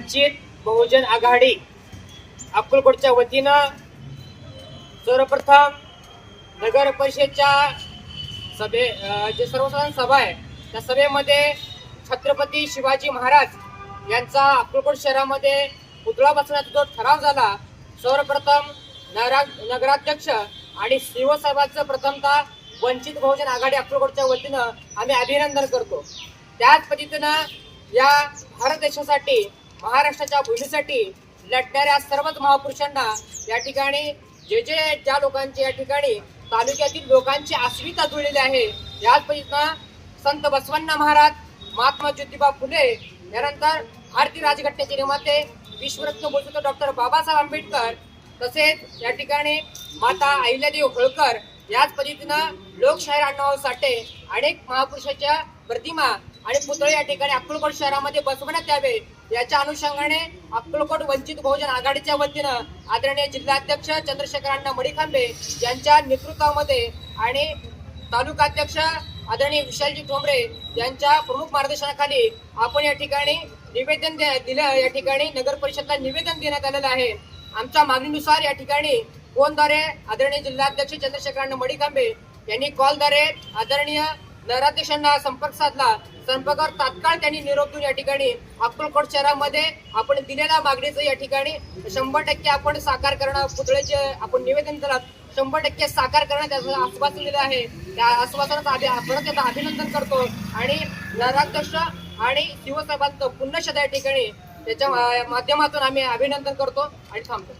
वंचित बहुजन आघाडी अक्कलकोटच्या वतीनं सर्वप्रथम नगर परिषदेच्या जे सर्वसाधारण सभा आहे त्या सभेमध्ये छत्रपती शिवाजी महाराज यांचा अक्कलकोट शहरामध्ये पुतळा बसवण्याचा जो ठराव झाला, सर्वप्रथम नगराध्यक्ष आणि सीओ साहेबांचं प्रथमतः वंचित बहुजन आघाडी अक्कलकोटच्या वतीनं आम्ही अभिनंदन करतो। त्याच पद्धतीनं या भारत देशासाठी, महाराष्ट्राच्या भूमीसाठी लढणाऱ्या सर्वच महापुरुषांना या ठिकाणी ज्या लोकांची या ठिकाणी तालुक्यातील लोकांची अस्मिता जुळलेली आहे, याच पद्धतीनं संत बसवण्णा महाराज, महात्मा ज्योतिबा फुले, यानंतर भारतीय राज्यघटनेचे निर्माते विश्वरत्न बोलतो डॉक्टर बाबासाहेब आंबेडकर, तसेच या ठिकाणी माता अहिल्यादेवी होळकर, याच पद्धतीनं लोकशाहीर अण्णाभाऊ साठे, अनेक महापुरुषाच्या प्रतिमा आणि पुतळे या ठिकाणी अक्कलकोट शहरामध्ये बसवण्यात यावे, याच्या अनुषंगाने अक्कलकोट वंचित बहुजन आघाडीच्या वतीनं आदरणीय जिल्हाध्यक्ष चंद्रशेखर अण्णा मडीखांबे यांच्या नेतृत्वामध्ये आणि तालुकाध्यक्ष आदरणीय विशालजी ठोंबरे यांच्या प्रमुख मार्गदर्शनाखाली आपण या ठिकाणी निवेदन दिलं। या ठिकाणी नगर परिषदला निवेदन देण्यात आलेलं आहे। आमच्या मागणीनुसार या ठिकाणी फोनद्वारे आदरणीय जिल्हाध्यक्ष चंद्रशेखर अण्णा मडीखांबे यांनी कॉलद्वारे आदरणीय नगराध्यक्षांना संपर्क साधला। संपर्कावर तात्काळ त्यांनी निरोप देऊन या ठिकाणी अक्कलकोट शहरामध्ये आपण दिलेल्या मागणीचं या ठिकाणी 100% आपण साकार करणं, पुतळ्याचे आपण निवेदन दिलं 100% साकार करणं त्याचं आश्वासन दिलेलं आहे। त्या आश्वासनाचं परत एकदा अभिनंदन करतो आणि नगराध्यक्ष आणि शिवसाहेबांचं पुन्हा या ठिकाणी त्याच्या माध्यमातून आम्ही अभिनंदन करतो आणि थांबतो।